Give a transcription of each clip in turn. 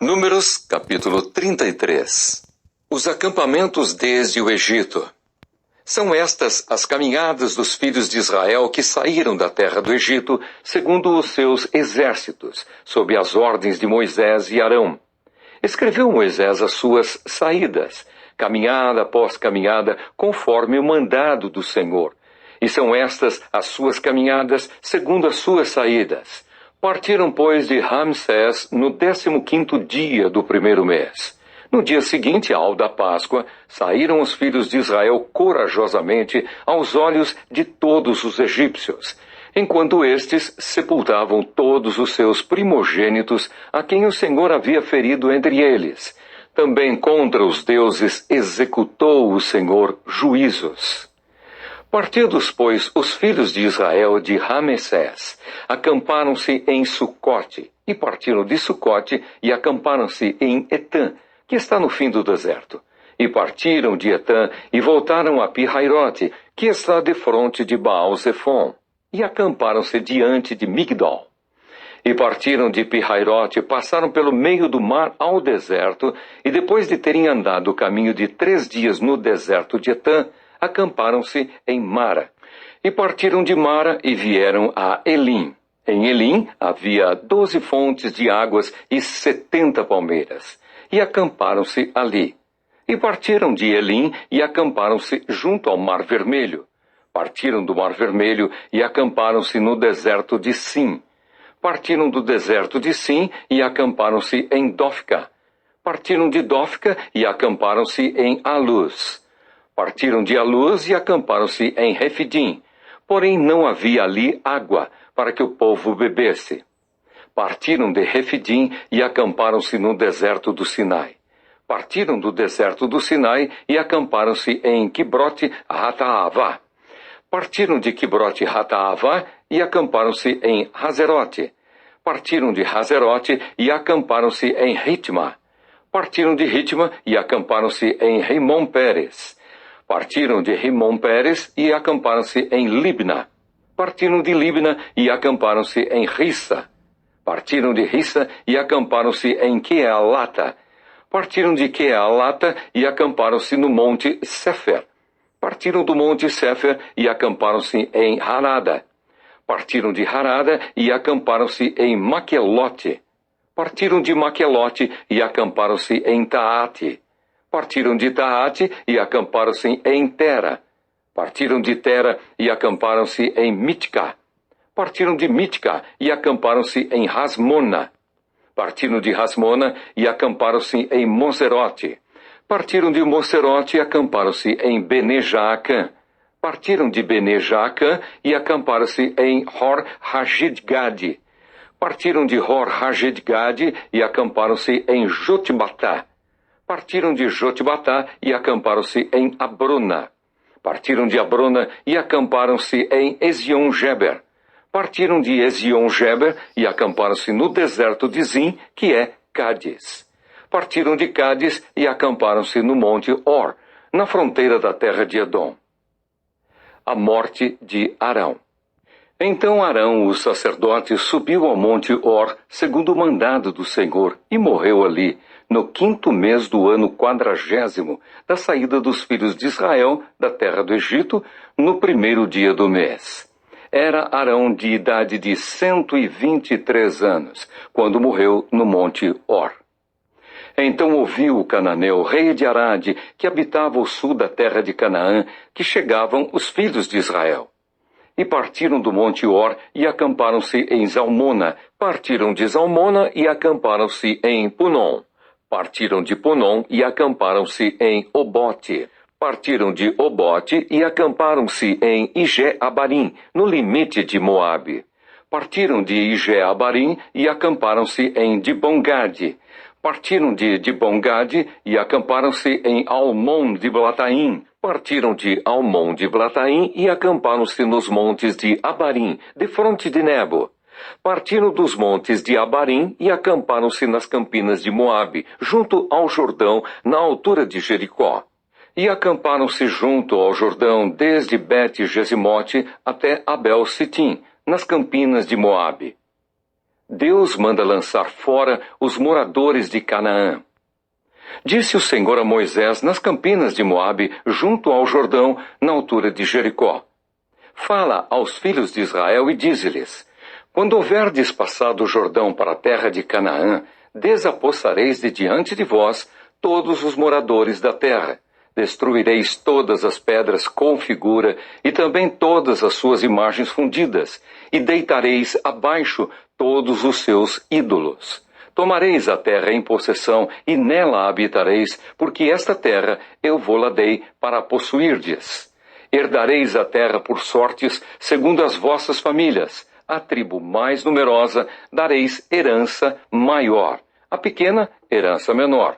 Números, capítulo 33. Os acampamentos desde o Egito. São estas as caminhadas dos filhos de Israel que saíram da terra do Egito, segundo os seus exércitos, sob as ordens de Moisés e Arão. Escreveu Moisés as suas saídas, caminhada após caminhada, conforme o mandado do Senhor. E são estas as suas caminhadas, segundo as suas saídas. Partiram, pois, de Ramsés no 15º dia do primeiro mês. No dia seguinte ao da Páscoa, saíram os filhos de Israel corajosamente aos olhos de todos os egípcios, enquanto estes sepultavam todos os seus primogênitos, a quem o Senhor havia ferido entre eles. Também contra os deuses executou o Senhor juízos. Partidos, pois, os filhos de Israel de Ramessés, acamparam-se em Sucote, e partiram de Sucote e acamparam-se em Etã, que está no fim do deserto. E partiram de Etã e voltaram a Pi-Hairote, que está defronte de Baal-Zefon, e acamparam-se diante de Migdol. E partiram de Pi-Hairote, passaram pelo meio do mar ao deserto, e depois de terem andado o caminho de 3 dias no deserto de Etã, acamparam-se em Mara. E partiram de Mara e vieram a Elim. Em Elim havia 12 fontes de águas e 70 palmeiras. E acamparam-se ali. E partiram de Elim e acamparam-se junto ao Mar Vermelho. Partiram do Mar Vermelho e acamparam-se no deserto de Sim. Partiram do deserto de Sim e acamparam-se em Dofca. Partiram de Dofca e acamparam-se em Aluz. Partiram de Aluz e acamparam-se em Refidim. Porém não havia ali água para que o povo bebesse. Partiram de Refidim e acamparam-se no deserto do Sinai. Partiram do deserto do Sinai e acamparam-se em Quibrote Hataavá. Partiram de Quibrote Hataavá e acamparam-se em Hazerote. Partiram de Hazerote e acamparam-se em Ritma. Partiram de Ritma e acamparam-se em Rimon-Pérez. Partiram de Rimon-Pérez e acamparam-se em Libna. Partiram de Libna e acamparam-se em Rissa. Partiram de Rissa e acamparam-se em Quealata. Partiram de Quealata e acamparam-se no monte Sefer. Partiram do monte Sefer e acamparam-se em Harada. Partiram de Harada e acamparam-se em Maquelote. Partiram de Maquelote e acamparam-se em Taate. Partiram de Taate e acamparam-se em Tera. Partiram de Tera e acamparam-se em Mitka. Partiram de Mitka e acamparam-se em Rasmona. Partiram de Rasmona e acamparam-se em Moserote. Partiram de Moserote e acamparam-se em Bene-Jaacã. Partiram de Bene-Jaacã e acamparam-se em Hor-Hagidgade. Partiram de Hor-Hagidgade e acamparam-se em Jotbatá. Partiram de Jotbatá e acamparam-se em Abrona. Partiram de Abrona e acamparam-se em Ezion-Geber. Partiram de Ezion-Geber e acamparam-se no deserto de Zim, que é Cádiz. Partiram de Cádiz e acamparam-se no monte Or, na fronteira da terra de Edom. A morte de Arão. Então Arão, o sacerdote, subiu ao monte Or, segundo o mandado do Senhor, e morreu ali, no 5º mês do ano 40º, da saída dos filhos de Israel da terra do Egito, no 1º dia do mês. Era Arão de idade de 123 anos, quando morreu no monte Or. Então ouviu o cananeu, rei de Arade, que habitava o sul da terra de Canaã, que chegavam os filhos de Israel. E partiram do monte Or e acamparam-se em Zalmona. Partiram de Zalmona e acamparam-se em Punon. Partiram de Punon e acamparam-se em Obote. Partiram de Obote e acamparam-se em Ige-Abarim, no limite de Moabe. Partiram de Ige-Abarim e acamparam-se em Dibongade. Partiram de Dibongade e acamparam-se em Almon-Diblataim. Partiram de Almon-Diblataim e acamparam-se nos montes de Abarim, defronte de Nebo. Partiram dos montes de Abarim e acamparam-se nas campinas de Moabe, junto ao Jordão, na altura de Jericó. E acamparam-se junto ao Jordão, desde Bet-Gesimote até Abel-Sitim, nas campinas de Moabe. Deus manda lançar fora os moradores de Canaã. Disse o Senhor a Moisés nas campinas de Moabe, junto ao Jordão, na altura de Jericó. Fala aos filhos de Israel e dize-lhes: quando houverdes passado o Jordão para a terra de Canaã, desapossareis de diante de vós todos os moradores da terra. Destruireis todas as pedras com figura e também todas as suas imagens fundidas, e deitareis abaixo todos os seus ídolos. Tomareis a terra em possessão e nela habitareis, porque esta terra eu vou-la dei para possuirdes. Herdareis a terra por sortes, segundo as vossas famílias. À tribo mais numerosa dareis herança maior, a pequena herança menor.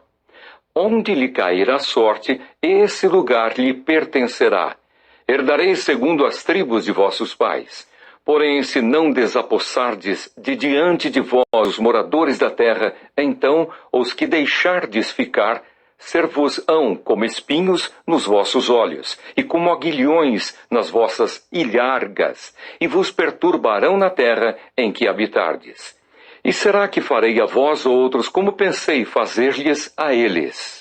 Onde lhe cair a sorte, esse lugar lhe pertencerá. Herdareis segundo as tribos de vossos pais. Porém, se não desapossardes de diante de vós os moradores da terra, então os que deixardes ficar, ser-vos-ão como espinhos nos vossos olhos, e como aguilhões nas vossas ilhargas, e vos perturbarão na terra em que habitardes. E será que farei a vós outros como pensei fazer-lhes a eles?